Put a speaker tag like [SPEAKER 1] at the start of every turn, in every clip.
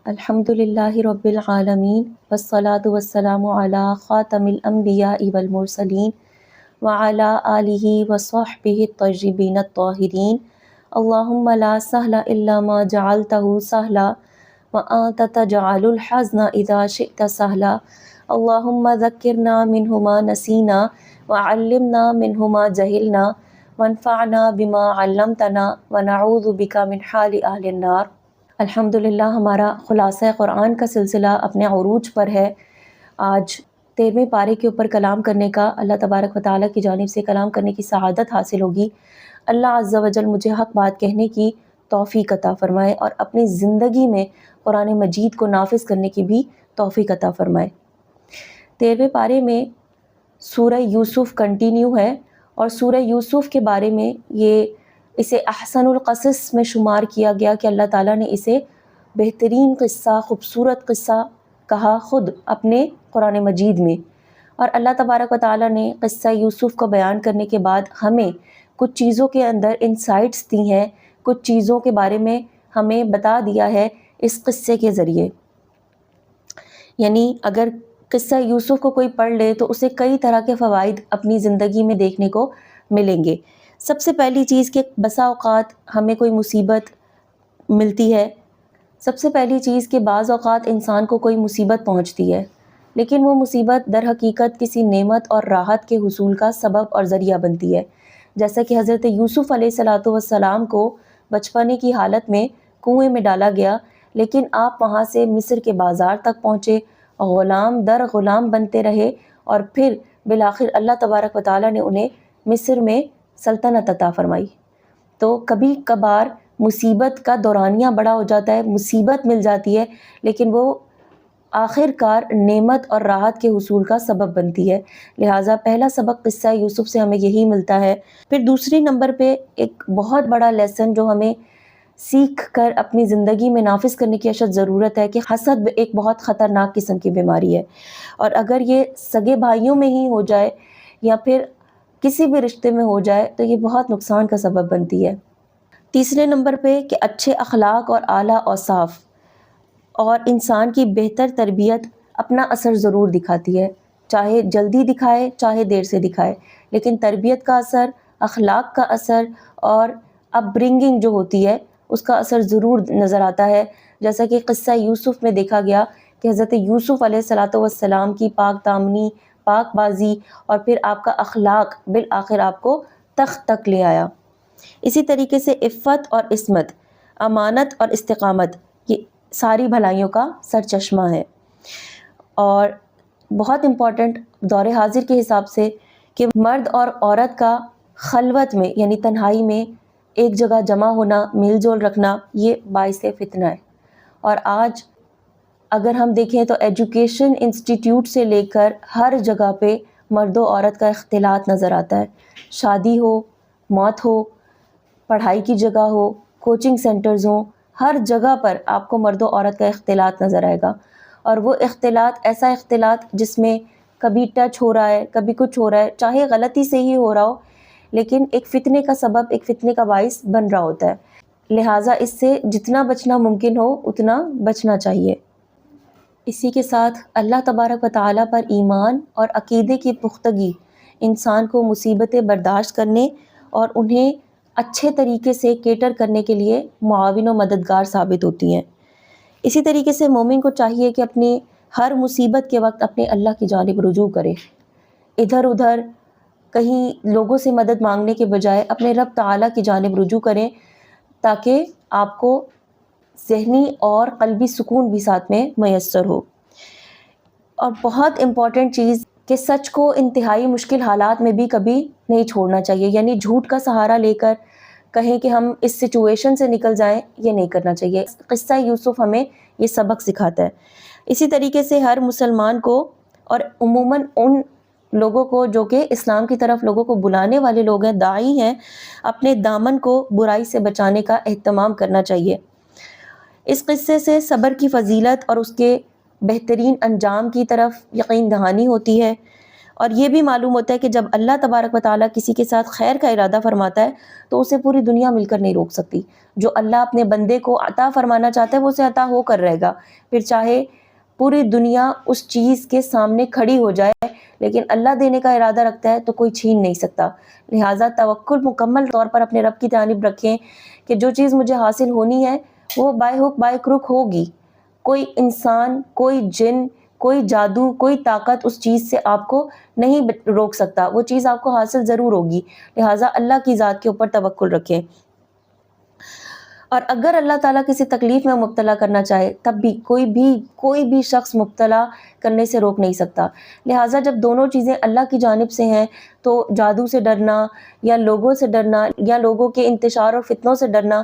[SPEAKER 1] الحمدللہ رب العالمین والصلاة والسلام علی خاتم الانبیاء والمرسلین وعلی آلہ وصحبہ الطیبین الطاہرین۔ اللہم لا سہل الا ما جعلتہ سہلا وانت تجعل الحزن اذا شئت سہلا۔ اللہم ذکرنا منہ ما نسینا وعلمنا منہ ما جہلنا وانفعنا بما علمتنا ونعوذ بک من حال اہل النار۔ الحمدللہ ہمارا خلاصہ قرآن کا سلسلہ اپنے عروج پر ہے۔ آج 13ویں پارے کے اوپر کلام کرنے کا اللہ تبارک و تعالیٰ کی جانب سے کلام کرنے کی سعادت حاصل ہوگی۔ اللہ عز و جل مجھے حق بات کہنے کی توفیق عطا فرمائے اور اپنی زندگی میں قرآن مجید کو نافذ کرنے کی بھی توفیق عطا فرمائے۔ 13ویں پارے میں سورہ یوسف کنٹینیو ہے اور سورہ یوسف کے بارے میں اسے احسن القصص میں شمار کیا گیا کہ اللہ تعالیٰ نے اسے بہترین قصہ، خوبصورت قصہ کہا خود اپنے قرآن مجید میں۔ اور اللہ تبارک و تعالیٰ نے قصہ یوسف کو بیان کرنے کے بعد ہمیں کچھ چیزوں کے اندر انسائٹس دی ہیں، کچھ چیزوں کے بارے میں ہمیں بتا دیا ہے اس قصے کے ذریعے۔ یعنی اگر قصہ یوسف کو کوئی پڑھ لے تو اسے کئی طرح کے فوائد اپنی زندگی میں دیکھنے کو ملیں گے۔ سب سے پہلی چیز کہ بسا اوقات ہمیں کوئی مصیبت ملتی ہے، سب سے پہلی چیز کہ بعض اوقات انسان کو کوئی مصیبت پہنچتی ہے، لیکن وہ مصیبت در حقیقت کسی نعمت اور راحت کے حصول کا سبب اور ذریعہ بنتی ہے۔ جیسا کہ حضرت یوسف علیہ السلام کو بچپنے کی حالت میں کنویں میں ڈالا گیا، لیکن آپ وہاں سے مصر کے بازار تک پہنچے، غلام در غلام بنتے رہے اور پھر بالآخر اللہ تبارک و تعالیٰ نے انہیں مصر میں سلطنت عطا فرمائی۔ تو کبھی کبھار مصیبت کا دورانیہ بڑا ہو جاتا ہے، مصیبت مل جاتی ہے، لیکن وہ آخر کار نعمت اور راحت کے حصول کا سبب بنتی ہے۔ لہٰذا پہلا سبق قصہ یوسف سے ہمیں یہی ملتا ہے۔ پھر دوسری نمبر پہ ایک بہت بڑا لیسن جو ہمیں سیکھ کر اپنی زندگی میں نافذ کرنے کی اشد ضرورت ہے کہ حسد ایک بہت خطرناک قسم کی بیماری ہے، اور اگر یہ سگے بھائیوں میں ہی ہو جائے یا پھر کسی بھی رشتے میں ہو جائے تو یہ بہت نقصان کا سبب بنتی ہے۔ تیسرے نمبر پہ کہ اچھے اخلاق اور اعلیٰ اوصاف اور انسان کی بہتر تربیت اپنا اثر ضرور دکھاتی ہے، چاہے جلدی دکھائے چاہے دیر سے دکھائے، لیکن تربیت کا اثر، اخلاق کا اثر اور اپ برنگنگ جو ہوتی ہے اس کا اثر ضرور نظر آتا ہے۔ جیسا کہ قصہ یوسف میں دیکھا گیا کہ حضرت یوسف علیہ السلام کی پاک دامنی، پاک بازی اور پھر آپ کا اخلاق بالآخر آپ کو تخت تک لے آیا۔ اسی طریقے سے عفت اور عصمت، امانت اور استقامت یہ ساری بھلائیوں کا سرچشمہ ہے۔ اور بہت امپورٹنٹ دور حاضر کے حساب سے کہ مرد اور عورت کا خلوت میں یعنی تنہائی میں ایک جگہ جمع ہونا، میل جول رکھنا، یہ باعث فتنہ ہے۔ اور آج اگر ہم دیکھیں تو ایجوکیشن انسٹیٹیوٹ سے لے کر ہر جگہ پہ مرد و عورت کا اختلاط نظر آتا ہے۔ شادی ہو، موت ہو، پڑھائی کی جگہ ہو، کوچنگ سینٹرز ہوں، ہر جگہ پر آپ کو مرد و عورت کا اختلاط نظر آئے گا۔ اور وہ اختلاط ایسا اختلاط جس میں کبھی ٹچ ہو رہا ہے، کبھی کچھ ہو رہا ہے، چاہے غلطی سے ہی ہو رہا ہو، لیکن ایک فتنے کا سبب، ایک فتنے کا باعث بن رہا ہوتا ہے۔ لہٰذا اس سے جتنا بچنا ممکن ہو اتنا بچنا چاہیے۔ اسی کے ساتھ اللہ تبارک و تعالیٰ پر ایمان اور عقیدے کی پختگی انسان کو مصیبتیں برداشت کرنے اور انہیں اچھے طریقے سے کیٹر کرنے کے لیے معاون و مددگار ثابت ہوتی ہیں۔ اسی طریقے سے مومن کو چاہیے کہ اپنی ہر مصیبت کے وقت اپنے اللہ کی جانب رجوع کرے، ادھر ادھر کہیں لوگوں سے مدد مانگنے کے بجائے اپنے رب تعالیٰ کی جانب رجوع کریں، تاکہ آپ کو ذہنی اور قلبی سکون بھی ساتھ میں میسر ہو۔ اور بہت امپورٹنٹ چیز کہ سچ کو انتہائی مشکل حالات میں بھی کبھی نہیں چھوڑنا چاہیے، یعنی جھوٹ کا سہارا لے کر کہیں کہ ہم اس سچویشن سے نکل جائیں، یہ نہیں کرنا چاہیے۔ قصہ یوسف ہمیں یہ سبق سکھاتا ہے۔ اسی طریقے سے ہر مسلمان کو اور عموماً ان لوگوں کو جو کہ اسلام کی طرف لوگوں کو بلانے والے لوگ ہیں، داعی ہیں، اپنے دامن کو برائی سے بچانے کا اہتمام کرنا چاہیے۔ اس قصے سے صبر کی فضیلت اور اس کے بہترین انجام کی طرف یقین دہانی ہوتی ہے، اور یہ بھی معلوم ہوتا ہے کہ جب اللہ تبارک و تعالیٰ کسی کے ساتھ خیر کا ارادہ فرماتا ہے تو اسے پوری دنیا مل کر نہیں روک سکتی. جو اللہ اپنے بندے کو عطا فرمانا چاہتا ہے وہ اسے عطا ہو کر رہے گا، پھر چاہے پوری دنیا اس چیز کے سامنے کھڑی ہو جائے، لیکن اللہ دینے کا ارادہ رکھتا ہے تو کوئی چھین نہیں سکتا. لہٰذا توکل مکمل طور پر اپنے رب کی جانب رکھیں کہ جو چیز مجھے حاصل ہونی ہے وہ بائی ہک بائی کروک ہوگی. کوئی انسان، کوئی جن، کوئی جادو، کوئی طاقت اس چیز سے آپ کو نہیں روک سکتا، وہ چیز آپ کو حاصل ضرور ہوگی. لہٰذا اللہ کی ذات کے اوپر توکل رکھیں. اور اگر اللہ تعالیٰ کسی تکلیف میں مبتلا کرنا چاہے تب بھی کوئی بھی شخص مبتلا کرنے سے روک نہیں سکتا. لہٰذا جب دونوں چیزیں اللہ کی جانب سے ہیں تو جادو سے ڈرنا یا لوگوں سے ڈرنا یا لوگوں کے انتشار اور فتنوں سے ڈرنا،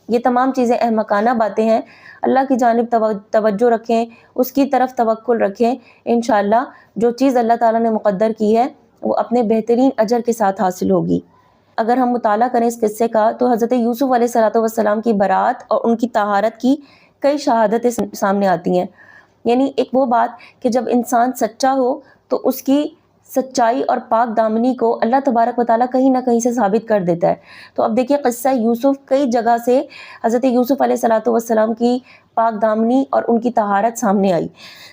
[SPEAKER 1] یہ تمام چیزیں احمقانہ باتیں ہیں. اللہ کی جانب توجہ رکھیں، اس کی طرف توکل رکھیں. انشاءاللہ جو چیز اللہ تعالیٰ نے مقدر کی ہے وہ اپنے بہترین اجر کے ساتھ حاصل ہوگی. اگر ہم مطالعہ کریں اس قصے کا تو حضرت یوسف علیہ السلام کی برات اور ان کی طہارت کی کئی شہادتیں سامنے آتی ہیں. یعنی ایک وہ بات کہ جب انسان سچا ہو تو اس کی سچائی اور پاک دامنی کو اللہ تبارک و تعالیٰ کہیں نہ کہیں سے ثابت کر دیتا ہے. تو اب دیکھیے قصہ یوسف کئی جگہ سے حضرت یوسف علیہ السلام کی پاک دامنی اور ان کی طہارت سامنے آئی.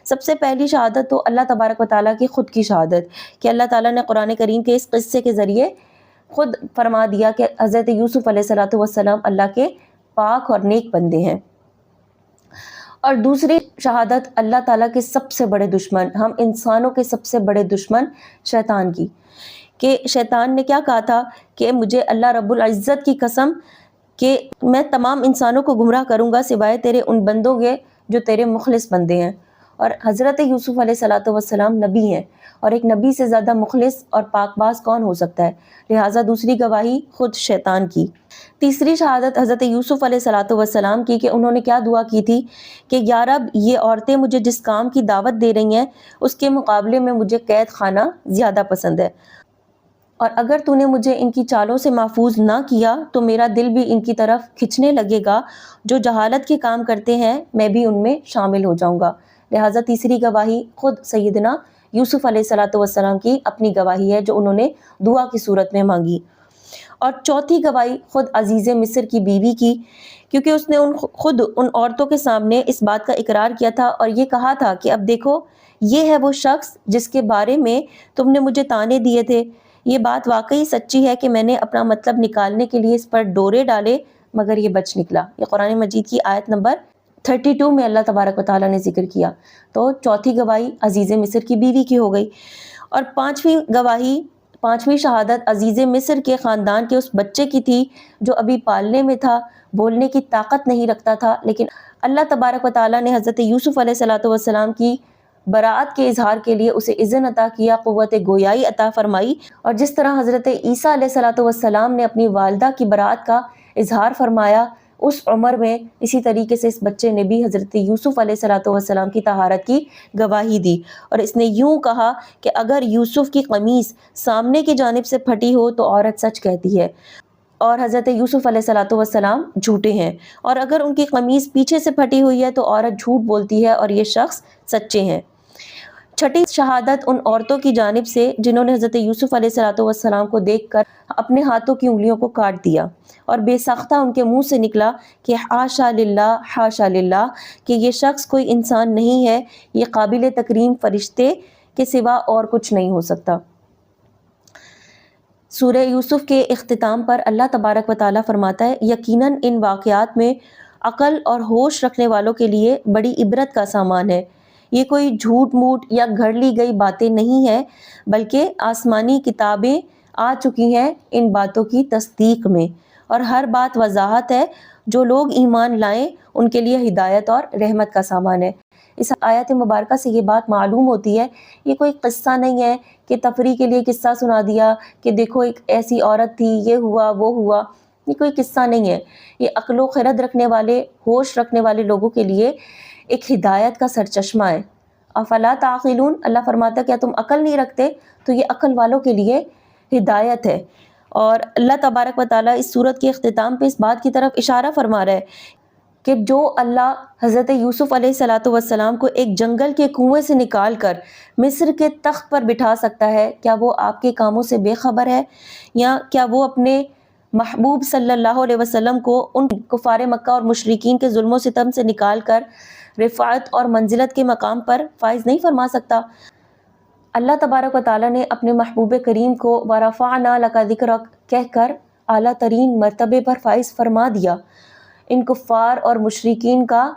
[SPEAKER 1] سب سے پہلی شہادت تو اللہ تبارک و تعالیٰ کی خود کی شہادت کہ اللہ تعالیٰ نے قرآن کریم کے اس قصے کے ذریعے خود فرما دیا کہ حضرت یوسف علیہ السلام اللہ کے پاک اور نیک بندے ہیں. اور دوسری شہادت اللہ تعالیٰ کے سب سے بڑے دشمن، ہم انسانوں کے سب سے بڑے دشمن شیطان کی، کہ شیطان نے کیا کہا تھا کہ مجھے اللہ رب العزت کی قسم کہ میں تمام انسانوں کو گمراہ کروں گا سوائے تیرے ان بندوں کے جو تیرے مخلص بندے ہیں. اور حضرت یوسف علیہ السلام نبی ہیں، اور ایک نبی سے زیادہ مخلص اور پاک باز کون ہو سکتا ہے؟ لہٰذا دوسری گواہی خود شیطان کی. تیسری شہادت حضرت یوسف علیہ السلام کی کہ انہوں نے کیا دعا کی تھی کہ یا رب یہ عورتیں مجھے جس کام کی دعوت دے رہی ہیں اس کے مقابلے میں مجھے قید خانہ زیادہ پسند ہے، اور اگر تو نے مجھے ان کی چالوں سے محفوظ نہ کیا تو میرا دل بھی ان کی طرف کھنچنے لگے گا، جو جہالت کے کام کرتے ہیں میں بھی ان میں شامل ہو جاؤں گا. لہٰذا تیسری گواہی خود سیدنا یوسف علیہ السلام کی اپنی گواہی ہے جو انہوں نے دعا کی صورت میں مانگی. اور چوتھی گواہی خود عزیز مصر کی بیوی کی، کیونکہ اس نے خود ان عورتوں کے سامنے اس بات کا اقرار کیا تھا اور یہ کہا تھا کہ اب دیکھو یہ ہے وہ شخص جس کے بارے میں تم نے مجھے طعنے دیے تھے. یہ بات واقعی سچی ہے کہ میں نے اپنا مطلب نکالنے کے لیے اس پر ڈورے ڈالے مگر یہ بچ نکلا. یہ قرآن مجید کی آیت نمبر 32 میں اللہ تبارک و تعالیٰ نے ذکر کیا. تو چوتھی گواہی عزیز مصر کی بیوی کی ہو گئی. اور پانچویں شہادت عزیز مصر کے خاندان کے اس بچے کی تھی جو ابھی پالنے میں تھا، بولنے کی طاقت نہیں رکھتا تھا، لیکن اللہ تبارک و تعالیٰ نے حضرت یوسف علیہ السلام کی براءت کے اظہار کے لیے اسے اذن عطا کیا، قوت گویائی عطا فرمائی. اور جس طرح حضرت عیسیٰ علیہ السلام نے اپنی والدہ کی براءت کا اظہار فرمایا اس عمر میں، اسی طریقے سے اس بچے نے بھی حضرت یوسف علیہ السلام کی طہارت کی گواہی دی. اور اس نے یوں کہا کہ اگر یوسف کی قمیص سامنے کی جانب سے پھٹی ہو تو عورت سچ کہتی ہے اور حضرت یوسف علیہ السلام جھوٹے ہیں، اور اگر ان کی قمیص پیچھے سے پھٹی ہوئی ہے تو عورت جھوٹ بولتی ہے اور یہ شخص سچے ہیں. چھٹی شہادت ان عورتوں کی جانب سے جنہوں نے حضرت یوسف علیہ السلام کو دیکھ کر اپنے ہاتھوں کی انگلیوں کو کاٹ دیا اور بے ساختہ ان کے منہ سے نکلا کہ حاشا للہ کہ یہ شخص کوئی انسان نہیں ہے، یہ قابل تکریم فرشتے کے سوا اور کچھ نہیں ہو سکتا. سورہ یوسف کے اختتام پر اللہ تبارک و تعالیٰ فرماتا ہے یقیناً ان واقعات میں عقل اور ہوش رکھنے والوں کے لیے بڑی عبرت کا سامان ہے. یہ کوئی جھوٹ موٹ یا گھڑ لی گئی باتیں نہیں ہیں، بلکہ آسمانی کتابیں آ چکی ہیں ان باتوں کی تصدیق میں، اور ہر بات وضاحت ہے. جو لوگ ایمان لائیں ان کے لیے ہدایت اور رحمت کا سامان ہے. اس آیت مبارکہ سے یہ بات معلوم ہوتی ہے یہ کوئی قصہ نہیں ہے کہ تفریح کے لیے قصہ سنا دیا کہ دیکھو ایک ایسی عورت تھی، یہ ہوا وہ ہوا. یہ کوئی قصہ نہیں ہے، یہ عقل و خرد رکھنے والے، ہوش رکھنے والے لوگوں کے لیے ایک ہدایت کا سرچشمہ ہے. افلا تعقلون، اللہ فرماتا ہے کیا تم عقل نہیں رکھتے؟ تو یہ عقل والوں کے لیے ہدایت ہے. اور اللہ تبارک و تعالیٰ اس سورت کے اختتام پہ اس بات کی طرف اشارہ فرما رہا ہے کہ جو اللہ حضرت یوسف علیہ الصلوۃ والسلام کو ایک جنگل کے کنویں سے نکال کر مصر کے تخت پر بٹھا سکتا ہے، کیا وہ آپ کے کاموں سے بے خبر ہے؟ یا کیا وہ اپنے محبوب صلی اللہ علیہ وسلم کو ان کفار مکہ اور مشرکین کے ظلم و ستم سے نکال کر رفعت اور منزلت کے مقام پر فائز نہیں فرما سکتا؟ اللہ تبارک و تعالیٰ نے اپنے محبوب کریم کو وَرَفَعْنَا لَكَ ذِكْرَكَ کہہ کر اعلیٰ ترین مرتبے پر فائز فرما دیا، ان کفار اور مشرکین کا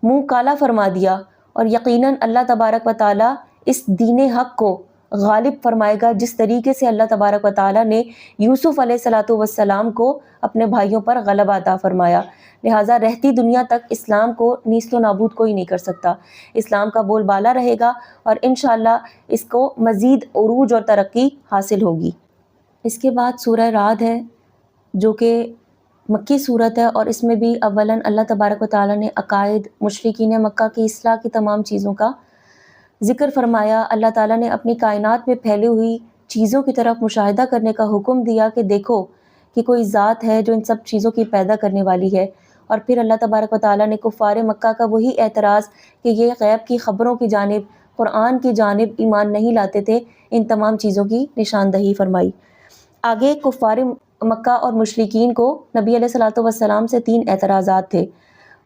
[SPEAKER 1] منہ کالا فرما دیا، اور یقیناً اللہ تبارک و تعالیٰ اس دین حق کو غالب فرمائے گا، جس طریقے سے اللہ تبارک و تعالیٰ نے یوسف علیہ الصلوۃ والسلام کو اپنے بھائیوں پر غلبہ عطا فرمایا۔ لہٰذا رہتی دنیا تک اسلام کو نیست و نابود کوئی نہیں کر سکتا، اسلام کا بول بالا رہے گا اور انشاءاللہ اس کو مزید عروج اور ترقی حاصل ہوگی۔ اس کے بعد سورہ رعد ہے، جو کہ مکی صورت ہے، اور اس میں بھی اولاً اللہ تبارک و تعالیٰ نے عقائد مشرکین مکہ کی اصلاح کی تمام چیزوں کا ذکر فرمایا۔ اللہ تعالیٰ نے اپنی کائنات میں پھیلی ہوئی چیزوں کی طرف مشاہدہ کرنے کا حکم دیا کہ دیکھو کہ کوئی ذات ہے جو ان سب چیزوں کی پیدا کرنے والی ہے، اور پھر اللہ تبارک و تعالیٰ نے کفار مکہ کا وہی اعتراض کہ یہ غیب کی خبروں کی جانب، قرآن کی جانب ایمان نہیں لاتے تھے، ان تمام چیزوں کی نشاندہی فرمائی۔ آگے کفار مکہ اور مشرکین کو نبی علیہ الصلوۃ والسلام سے 3 اعتراضات تھے۔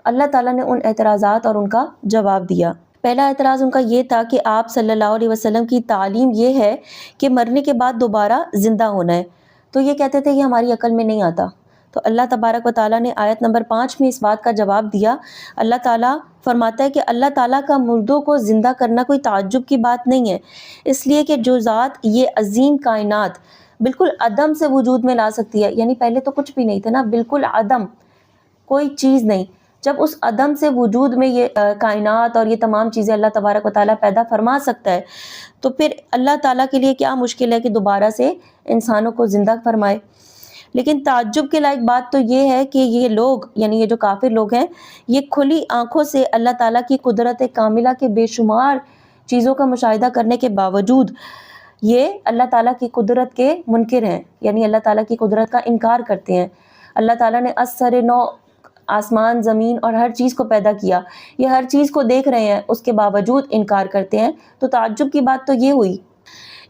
[SPEAKER 1] اللہ تعالیٰ نے ان اعتراضات اور ان کا جواب دیا۔ پہلا اعتراض ان کا یہ تھا کہ آپ صلی اللہ علیہ وسلم کی تعلیم یہ ہے کہ مرنے کے بعد دوبارہ زندہ ہونا ہے، تو یہ کہتے تھے کہ ہماری عقل میں نہیں آتا۔ تو اللہ تبارک و تعالیٰ نے آیت نمبر 5 میں اس بات کا جواب دیا۔ اللہ تعالیٰ فرماتا ہے کہ اللہ تعالیٰ کا مردوں کو زندہ کرنا کوئی تعجب کی بات نہیں ہے، اس لیے کہ جو ذات یہ عظیم کائنات بالکل عدم سے وجود میں لا سکتی ہے، یعنی پہلے تو کچھ بھی نہیں تھا نا، بالکل عدم، کوئی چیز نہیں، جب اس عدم سے وجود میں یہ کائنات اور یہ تمام چیزیں اللہ تبارک و تعالیٰ پیدا فرما سکتا ہے، تو پھر اللہ تعالیٰ کے لیے کیا مشکل ہے کہ دوبارہ سے انسانوں کو زندہ فرمائے۔ لیکن تعجب کے لائق بات تو یہ ہے کہ یہ لوگ، یعنی یہ جو کافر لوگ ہیں، یہ کھلی آنکھوں سے اللہ تعالیٰ کی قدرت کاملہ کے بے شمار چیزوں کا مشاہدہ کرنے کے باوجود یہ اللہ تعالیٰ کی قدرت کے منکر ہیں، یعنی اللہ تعالیٰ کی قدرت کا انکار کرتے ہیں۔ اللہ تعالیٰ نے ازسر نو آسمان، زمین اور ہر چیز کو پیدا کیا، یہ ہر چیز کو دیکھ رہے ہیں، اس کے باوجود انکار کرتے ہیں، تو تعجب کی بات تو یہ ہوئی۔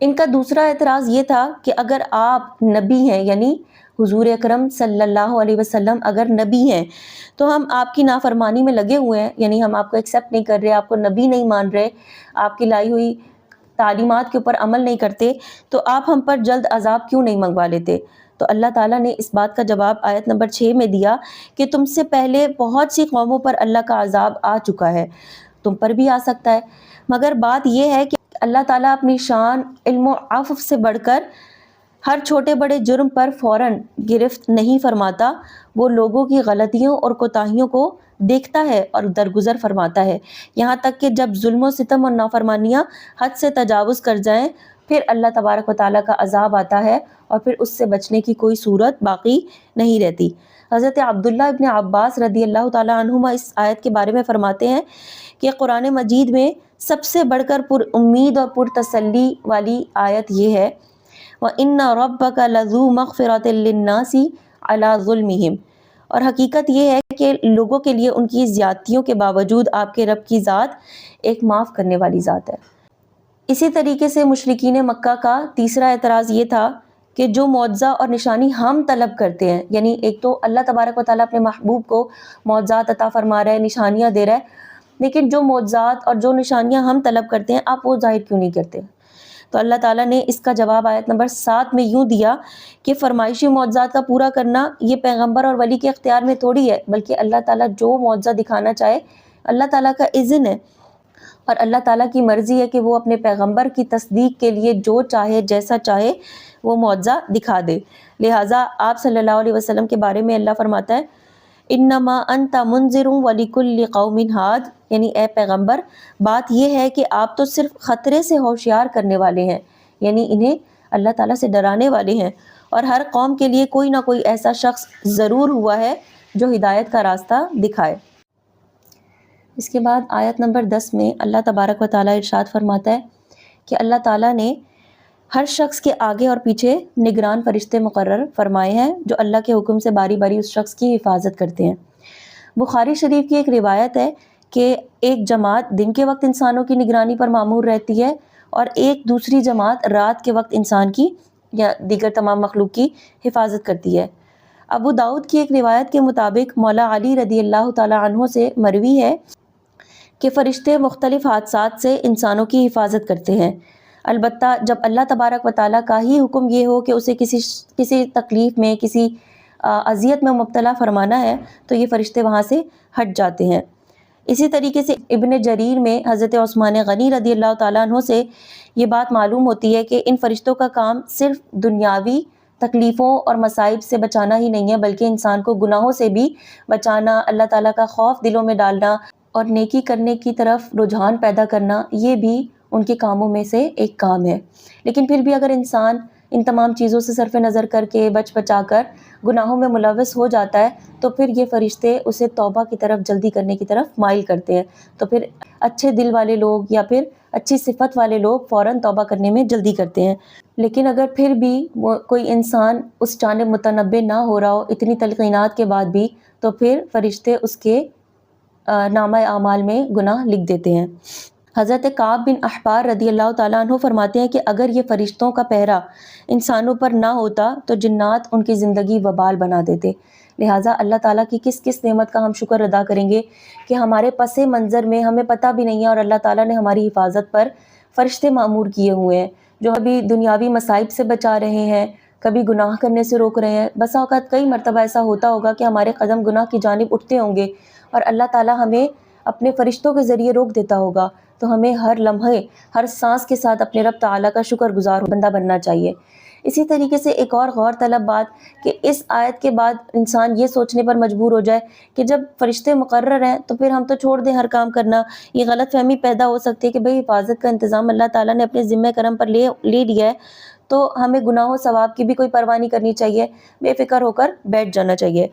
[SPEAKER 1] ان کا دوسرا اعتراض یہ تھا کہ اگر آپ نبی ہیں، یعنی حضور اکرم صلی اللہ علیہ وسلم اگر نبی ہیں، تو ہم آپ کی نافرمانی میں لگے ہوئے ہیں، یعنی ہم آپ کو ایکسیپٹ نہیں کر رہے، آپ کو نبی نہیں مان رہے، آپ کی لائی ہوئی تعلیمات کے اوپر عمل نہیں کرتے، تو آپ ہم پر جلد عذاب کیوں نہیں منگوا لیتے؟ تو اللہ تعالیٰ نے اس بات کا جواب آیت نمبر 6 میں دیا کہ تم سے پہلے بہت سی قوموں پر اللہ کا عذاب آ چکا ہے، تم پر بھی آ سکتا ہے، مگر بات یہ ہے کہ اللہ تعالیٰ اپنی شان، علم و عفو سے بڑھ کر ہر چھوٹے بڑے جرم پر فوراً گرفت نہیں فرماتا، وہ لوگوں کی غلطیوں اور کوتاہیوں کو دیکھتا ہے اور درگزر فرماتا ہے، یہاں تک کہ جب ظلم و ستم اور نافرمانیاں حد سے تجاوز کر جائیں، پھر اللہ تبارک و تعالیٰ کا عذاب آتا ہے اور پھر اس سے بچنے کی کوئی صورت باقی نہیں رہتی۔ حضرت عبداللہ ابن عباس رضی اللہ تعالیٰ عنہما اس آیت کے بارے میں فرماتے ہیں کہ قرآن مجید میں سب سے بڑھ کر پر امید اور پر تسلی والی آیت یہ ہے، وَإِنَّ رَبَّكَ لَذُو مَغْفِرَةٍ لِلنَّاسِ عَلَىٰ ظُلْمِهِمْ، اور حقیقت یہ ہے کہ لوگوں کے لیے ان کی زیادتیوں کے باوجود آپ کے رب کی ذات ایک معاف کرنے والی ذات ہے۔ اسی طریقے سے مشرکین مکہ کا تیسرا اعتراض یہ تھا کہ جو معجزہ اور نشانی ہم طلب کرتے ہیں، یعنی ایک تو اللہ تبارک و تعالیٰ اپنے محبوب کو معجزات عطا فرما رہا ہے، نشانیاں دے رہا ہے، لیکن جو معجزات اور جو نشانیاں ہم طلب کرتے ہیں آپ وہ ظاہر کیوں نہیں کرتے؟ تو اللہ تعالیٰ نے اس کا جواب آیت نمبر 7 میں یوں دیا کہ فرمائشی معجزات کا پورا کرنا یہ پیغمبر اور ولی کے اختیار میں تھوڑی ہے، بلکہ اللہ تعالیٰ جو معجزہ دکھانا چاہے اللہ تعالیٰ کا اذن ہے، اور اللہ تعالیٰ کی مرضی ہے کہ وہ اپنے پیغمبر کی تصدیق کے لیے جو چاہے جیسا چاہے وہ معجزہ دکھا دے۔ لہٰذا آپ صلی اللہ علیہ وسلم کے بارے میں اللہ فرماتا ہے، انما انت منذر ولکل قوم ہاد، یعنی اے پیغمبر بات یہ ہے کہ آپ تو صرف خطرے سے ہوشیار کرنے والے ہیں، یعنی انہیں اللہ تعالیٰ سے ڈرانے والے ہیں، اور ہر قوم کے لیے کوئی نہ کوئی ایسا شخص ضرور ہوا ہے جو ہدایت کا راستہ دکھائے۔ اس کے بعد آیت نمبر 10 میں اللہ تبارک و تعالیٰ ارشاد فرماتا ہے کہ اللہ تعالیٰ نے ہر شخص کے آگے اور پیچھے نگران فرشتے مقرر فرمائے ہیں جو اللہ کے حکم سے باری باری اس شخص کی حفاظت کرتے ہیں۔ بخاری شریف کی ایک روایت ہے کہ ایک جماعت دن کے وقت انسانوں کی نگرانی پر مامور رہتی ہے اور ایک دوسری جماعت رات کے وقت انسان کی یا دیگر تمام مخلوق کی حفاظت کرتی ہے۔ ابو داؤد کی ایک روایت کے مطابق مولا علی رضی اللہ تعالی عنہ سے مروی ہے کہ فرشتے مختلف حادثات سے انسانوں کی حفاظت کرتے ہیں، البتہ جب اللہ تبارک و تعالیٰ کا ہی حکم یہ ہو کہ اسے کسی تکلیف میں، کسی اذیت میں مبتلا فرمانا ہے تو یہ فرشتے وہاں سے ہٹ جاتے ہیں۔ اسی طریقے سے ابن جریر میں حضرت عثمان غنی رضی اللہ تعالیٰ عنہ سے یہ بات معلوم ہوتی ہے کہ ان فرشتوں کا کام صرف دنیاوی تکلیفوں اور مصائب سے بچانا ہی نہیں ہے، بلکہ انسان کو گناہوں سے بھی بچانا، اللہ تعالیٰ کا خوف دلوں میں ڈالنا اور نیکی کرنے کی طرف رجحان پیدا کرنا، یہ بھی ان کے کاموں میں سے ایک کام ہے۔ لیکن پھر بھی اگر انسان ان تمام چیزوں سے صرف نظر کر کے بچ بچا کر گناہوں میں ملوث ہو جاتا ہے تو پھر یہ فرشتے اسے توبہ کی طرف جلدی کرنے کی طرف مائل کرتے ہیں، تو پھر اچھے دل والے لوگ یا پھر اچھی صفت والے لوگ فوراً توبہ کرنے میں جلدی کرتے ہیں۔ لیکن اگر پھر بھی کوئی انسان اس جانب متنبہ نہ ہو رہا ہو اتنی تلقینات کے بعد بھی، تو پھر فرشتے اس کے نامہ اعمال میں گناہ لکھ دیتے ہیں۔ حضرت کعب بن احبار رضی اللہ تعالیٰ عنہ فرماتے ہیں کہ اگر یہ فرشتوں کا پہرا انسانوں پر نہ ہوتا تو جنات ان کی زندگی وبال بنا دیتے۔ لہٰذا اللہ تعالیٰ کی کس کس نعمت کا ہم شکر ادا کریں گے کہ ہمارے پس منظر میں ہمیں پتہ بھی نہیں ہے اور اللہ تعالیٰ نے ہماری حفاظت پر فرشتے مامور کیے ہوئے ہیں جو ابھی دنیاوی مصائب سے بچا رہے ہیں، کبھی گناہ کرنے سے روک رہے ہیں۔ بسا اوقات کئی مرتبہ ایسا ہوتا ہوگا کہ ہمارے قدم گناہ کی جانب اٹھتے ہوں گے اور اللہ تعالیٰ ہمیں اپنے فرشتوں کے ذریعے روک دیتا ہوگا، تو ہمیں ہر لمحے، ہر سانس کے ساتھ اپنے رب تعالیٰ کا شکر گزار بندہ بننا چاہیے۔ اسی طریقے سے ایک اور غور طلب بات کہ اس آیت کے بعد انسان یہ سوچنے پر مجبور ہو جائے کہ جب فرشتے مقرر ہیں تو پھر ہم تو چھوڑ دیں ہر کام کرنا۔ یہ غلط فہمی پیدا ہو سکتی ہے کہ بھئی حفاظت کا انتظام اللہ تعالیٰ نے اپنے ذمہ کرم پر لے لیا ہے تو ہمیں گناہ و ثواب کی بھی کوئی پرواہ نہیں کرنی چاہیے، بے فکر ہو کر بیٹھ جانا چاہیے۔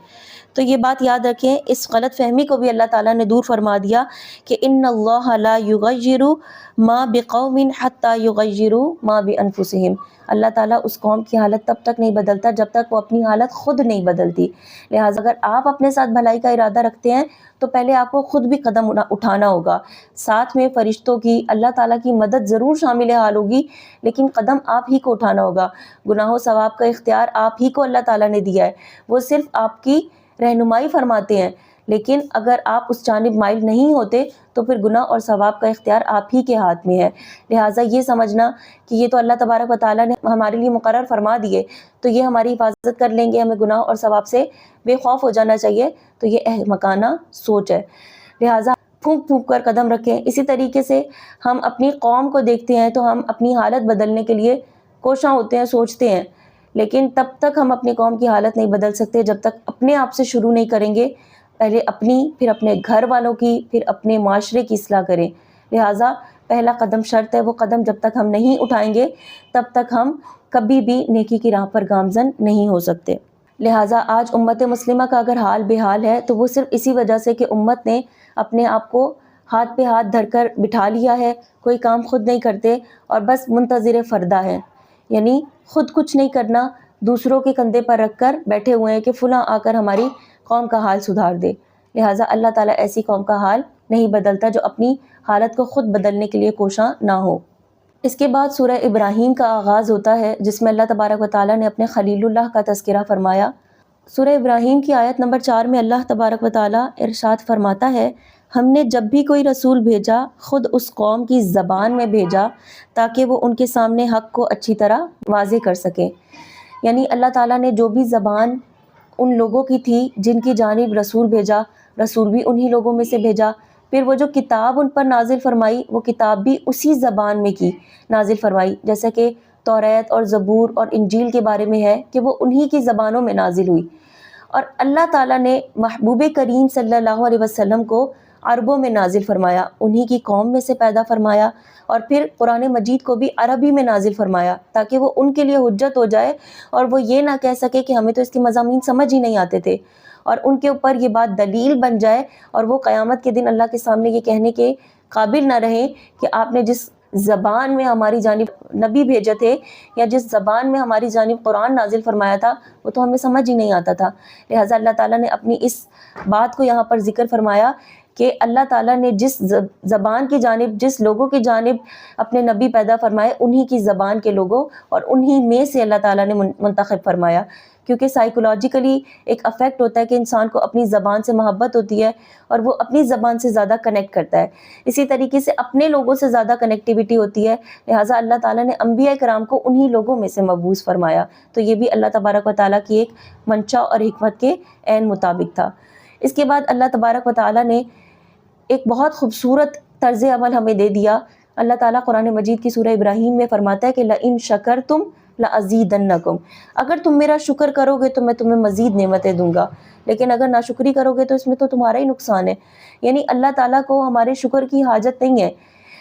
[SPEAKER 1] تو یہ بات یاد رکھیں، اس غلط فہمی کو بھی اللہ تعالیٰ نے دور فرما دیا کہ ان اللہ لا یغیر ما بقوم حتی یغیروا ما بانفسہم۔ اللہ تعالیٰ اس قوم کی حالت تب تک نہیں بدلتا جب تک وہ اپنی حالت خود نہیں بدلتی۔ لہٰذا اگر آپ اپنے ساتھ بھلائی کا ارادہ رکھتے ہیں تو پہلے آپ کو خود بھی قدم اٹھانا ہوگا، ساتھ میں فرشتوں کی، اللہ تعالیٰ کی مدد ضرور شامل حال ہوگی، لیکن قدم آپ ہی کو اٹھانا ہوگا۔ گناہ و ثواب کا اختیار آپ ہی کو اللہ تعالیٰ نے دیا ہے، وہ صرف آپ کی رہنمائی فرماتے ہیں، لیکن اگر آپ اس جانب مائل نہیں ہوتے تو پھر گناہ اور ثواب کا اختیار آپ ہی کے ہاتھ میں ہے۔ لہٰذا یہ سمجھنا کہ یہ تو اللہ تبارک و تعالیٰ نے ہمارے لیے مقرر فرما دیے تو یہ ہماری حفاظت کر لیں گے، ہمیں گناہ اور ثواب سے بے خوف ہو جانا چاہیے، تو یہ احمقانہ سوچ ہے۔ لہٰذا پھونک پھونک کر قدم رکھیں۔ اسی طریقے سے ہم اپنی قوم کو دیکھتے ہیں تو ہم اپنی حالت بدلنے کے لیے کوشاں ہوتے ہیں، سوچتے ہیں، لیکن تب تک ہم اپنی قوم کی حالت نہیں بدل سکتے جب تک اپنے آپ سے شروع نہیں کریں گے۔ پہلے اپنی، پھر اپنے گھر والوں کی، پھر اپنے معاشرے کی اصلاح کریں۔ لہٰذا پہلا قدم شرط ہے، وہ قدم جب تک ہم نہیں اٹھائیں گے تب تک ہم کبھی بھی نیکی کی راہ پر گامزن نہیں ہو سکتے۔ لہٰذا آج امت مسلمہ کا اگر حال بے حال ہے تو وہ صرف اسی وجہ سے کہ امت نے اپنے آپ کو ہاتھ پہ ہاتھ دھر کر بٹھا لیا ہے، کوئی کام خود نہیں کرتے اور بس منتظر فردہ ہے، یعنی خود کچھ نہیں کرنا، دوسروں کے کندھے پر رکھ کر بیٹھے ہوئے ہیں کہ فلاں آ کر ہماری قوم کا حال سدھار دے۔ لہٰذا اللہ تعالیٰ ایسی قوم کا حال نہیں بدلتا جو اپنی حالت کو خود بدلنے کے لیے کوشاں نہ ہو۔ اس کے بعد سورہ ابراہیم کا آغاز ہوتا ہے جس میں اللہ تبارک و تعالیٰ نے اپنے خلیل اللہ کا تذکرہ فرمایا۔ سورہ ابراہیم کی آیت نمبر 4 میں اللہ تبارک و تعالیٰ ارشاد فرماتا ہے، ہم نے جب بھی کوئی رسول بھیجا خود اس قوم کی زبان میں بھیجا تاکہ وہ ان کے سامنے حق کو اچھی طرح واضح کر سکیں۔ یعنی اللہ تعالیٰ نے جو بھی زبان ان لوگوں کی تھی جن کی جانب رسول بھیجا، رسول بھی انہی لوگوں میں سے بھیجا، پھر وہ جو کتاب ان پر نازل فرمائی وہ کتاب بھی اسی زبان میں کی نازل فرمائی، جیسا کہ توریت اور زبور اور انجیل کے بارے میں ہے کہ وہ انہی کی زبانوں میں نازل ہوئی۔ اور اللہ تعالیٰ نے محبوب کریم صلی اللہ علیہ وسلم کو عربوں میں نازل فرمایا، انہی کی قوم میں سے پیدا فرمایا، اور پھر قرآن مجید کو بھی عربی میں نازل فرمایا تاکہ وہ ان کے لیے حجت ہو جائے اور وہ یہ نہ کہہ سکے کہ ہمیں تو اس کے مضامین سمجھ ہی نہیں آتے تھے، اور ان کے اوپر یہ بات دلیل بن جائے اور وہ قیامت کے دن اللہ کے سامنے یہ کہنے کے قابل نہ رہیں کہ آپ نے جس زبان میں ہماری جانب نبی بھیجے تھے یا جس زبان میں ہماری جانب قرآن نازل فرمایا تھا وہ تو ہمیں سمجھ ہی نہیں آتا تھا. لہٰذا اللہ تعالیٰ نے اپنی اس بات کو یہاں پر ذکر فرمایا کہ اللہ تعالیٰ نے جس زبان کی جانب جس لوگوں کی جانب اپنے نبی پیدا فرمائے انہی کی زبان کے لوگوں اور انہی میں سے اللہ تعالیٰ نے منتخب فرمایا. کیونکہ سائیکولوجیکلی ایک افیکٹ ہوتا ہے کہ انسان کو اپنی زبان سے محبت ہوتی ہے اور وہ اپنی زبان سے زیادہ کنیکٹ کرتا ہے. اسی طریقے سے اپنے لوگوں سے زیادہ کنیکٹیویٹی ہوتی ہے. لہٰذا اللہ تعالیٰ نے انبیاء کرام کو انہی لوگوں میں سے مبعوث فرمایا. تو یہ بھی اللہ تبارک و تعالیٰ کی ایک منشا اور حکمت کے عین مطابق تھا. اس کے بعد اللہ تبارک و تعالیٰ نے ایک بہت خوبصورت طرز عمل ہمیں دے دیا. اللہ تعالیٰ قرآن مجید کی سورہ ابراہیم میں فرماتا ہے کہ لَإِن شَكَرْتُمْ لَأَزِيدَنَّكُمْ، اگر تم میرا شکر کرو گے تو میں تمہیں مزید نعمتیں دوں گا، لیکن اگر ناشکری کرو گے تو اس میں تو تمہارا ہی نقصان ہے. یعنی اللہ تعالیٰ کو ہمارے شکر کی حاجت نہیں ہے،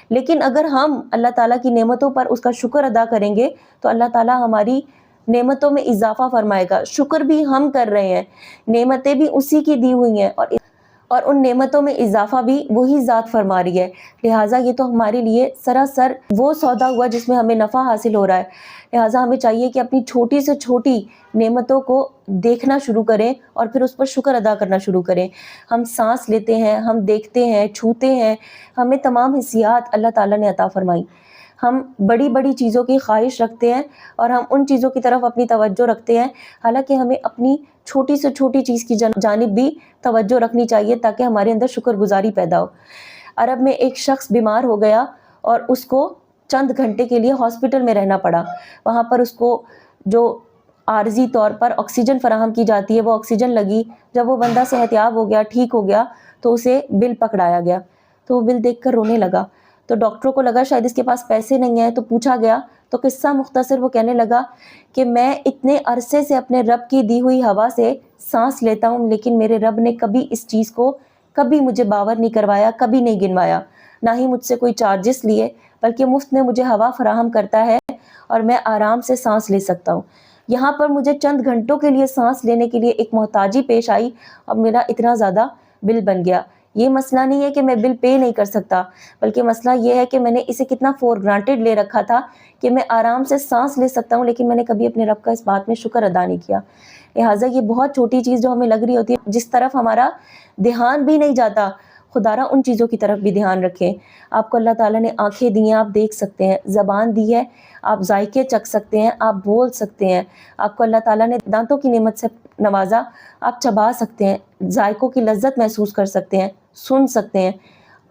[SPEAKER 1] لیکن اگر ہم اللہ تعالیٰ کی نعمتوں پر اس کا شکر ادا کریں گے تو اللہ تعالیٰ ہماری نعمتوں میں اضافہ فرمائے گا. شکر بھی ہم کر رہے ہیں، نعمتیں بھی اسی کی دی ہوئی ہیں اور ان نعمتوں میں اضافہ بھی وہی ذات فرما رہی ہے. لہٰذا یہ تو ہمارے لیے سراسر وہ سودا ہوا جس میں ہمیں نفع حاصل ہو رہا ہے. لہٰذا ہمیں چاہیے کہ اپنی چھوٹی سے چھوٹی نعمتوں کو دیکھنا شروع کریں اور پھر اس پر شکر ادا کرنا شروع کریں. ہم سانس لیتے ہیں، ہم دیکھتے ہیں، چھوتے ہیں، ہمیں تمام حسیات اللہ تعالیٰ نے عطا فرمائی. ہم بڑی بڑی چیزوں کی خواہش رکھتے ہیں اور ہم ان چیزوں کی طرف اپنی توجہ رکھتے ہیں، حالانکہ ہمیں اپنی چھوٹی سے چھوٹی چیز کی جانب بھی توجہ رکھنی چاہیے تاکہ ہمارے اندر شکر گزاری پیدا ہو. عرب میں ایک شخص بیمار ہو گیا اور اس کو چند گھنٹے کے لیے ہاسپٹل میں رہنا پڑا. وہاں پر اس کو جو عارضی طور پر آکسیجن فراہم کی جاتی ہے وہ آکسیجن لگی. جب وہ بندہ صحت یاب ہو گیا، ٹھیک ہو گیا، تو اسے بل پکڑایا گیا. تو وہ بل دیکھ کر رونے لگا. تو ڈاکٹروں کو لگا شاید اس کے پاس پیسے نہیں ہیں، تو پوچھا گیا تو قصہ مختصر وہ کہنے لگا کہ میں اتنے عرصے سے اپنے رب کی دی ہوئی ہوا سے سانس لیتا ہوں، لیکن میرے رب نے کبھی اس چیز کو کبھی مجھے باور نہیں کروایا، کبھی نہیں گنوایا، نہ ہی مجھ سے کوئی چارجز لیے، بلکہ مفت میں مجھے ہوا فراہم کرتا ہے اور میں آرام سے سانس لے سکتا ہوں. یہاں پر مجھے چند گھنٹوں کے لیے سانس لینے کے لیے ایک محتاجی پیش آئی اور میرا اتنا زیادہ بل بن گیا. یہ مسئلہ نہیں ہے کہ میں بل پے نہیں کر سکتا، بلکہ مسئلہ یہ ہے کہ میں نے اسے کتنا فور گرانٹیڈ لے رکھا تھا کہ میں آرام سے سانس لے سکتا ہوں، لیکن میں نے کبھی اپنے رب کا اس بات میں شکر ادا نہیں کیا. لہٰذا یہ بہت چھوٹی چیز جو ہمیں لگ رہی ہوتی ہے، جس طرف ہمارا دھیان بھی نہیں جاتا، خدا را ان چیزوں کی طرف بھی دھیان رکھیں. آپ کو اللہ تعالیٰ نے آنکھیں دی ہیں، آپ دیکھ سکتے ہیں، زبان دی ہے، آپ ذائقے چکھ سکتے ہیں، آپ بول سکتے ہیں. آپ کو اللہ تعالیٰ نے دانتوں کی نعمت سے نوازا، آپ چبا سکتے ہیں، ذائقوں کی لذت محسوس کر سکتے ہیں، سن سکتے ہیں.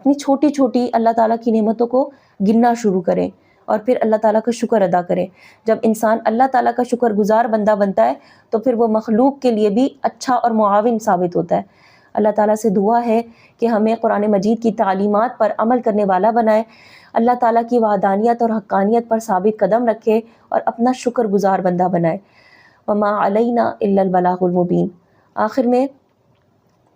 [SPEAKER 1] اپنی چھوٹی چھوٹی اللہ تعالیٰ کی نعمتوں کو گننا شروع کریں اور پھر اللہ تعالیٰ کا شکر ادا کریں. جب انسان اللہ تعالیٰ کا شکر گزار بندہ بنتا ہے تو پھر وہ مخلوق کے لیے بھی اچھا اور معاون ثابت ہوتا ہے. اللہ تعالیٰ سے دعا ہے کہ ہمیں قرآن مجید کی تعلیمات پر عمل کرنے والا بنائے، اللہ تعالیٰ کی وحدانیت اور حقانیت پر ثابت قدم رکھے اور اپنا شکر گزار بندہ بنائے. وما علینا الا البلاغ المبین. آخر میں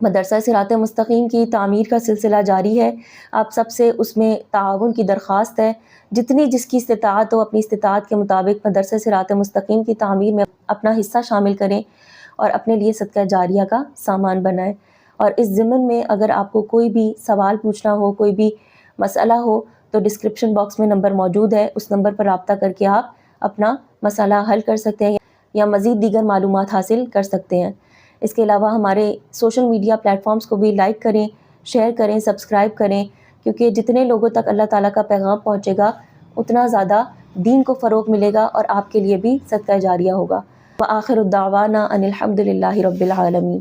[SPEAKER 1] مدرسہ صراط مستقیم کی تعمیر کا سلسلہ جاری ہے. آپ سب سے اس میں تعاون کی درخواست ہے. جتنی جس کی استطاعت ہو اپنی استطاعت کے مطابق مدرسہ صراط مستقیم کی تعمیر میں اپنا حصہ شامل کریں اور اپنے لیے صدقہ جاریہ کا سامان بنائیں. اور اس ضمن میں اگر آپ کو کوئی بھی سوال پوچھنا ہو، کوئی بھی مسئلہ ہو، تو ڈسکرپشن باکس میں نمبر موجود ہے، اس نمبر پر رابطہ کر کے آپ اپنا مسئلہ حل کر سکتے ہیں یا مزید دیگر معلومات حاصل کر سکتے ہیں. اس کے علاوہ ہمارے سوشل میڈیا پلیٹ فارمز کو بھی لائک کریں، شیئر کریں، سبسکرائب کریں، کیونکہ جتنے لوگوں تک اللہ تعالیٰ کا پیغام پہنچے گا اتنا زیادہ دین کو فروغ ملے گا اور آپ کے لیے بھی صدقہ جاریہ ہوگا. وآخر الدعوانا ان الحمد للہ رب العالمین.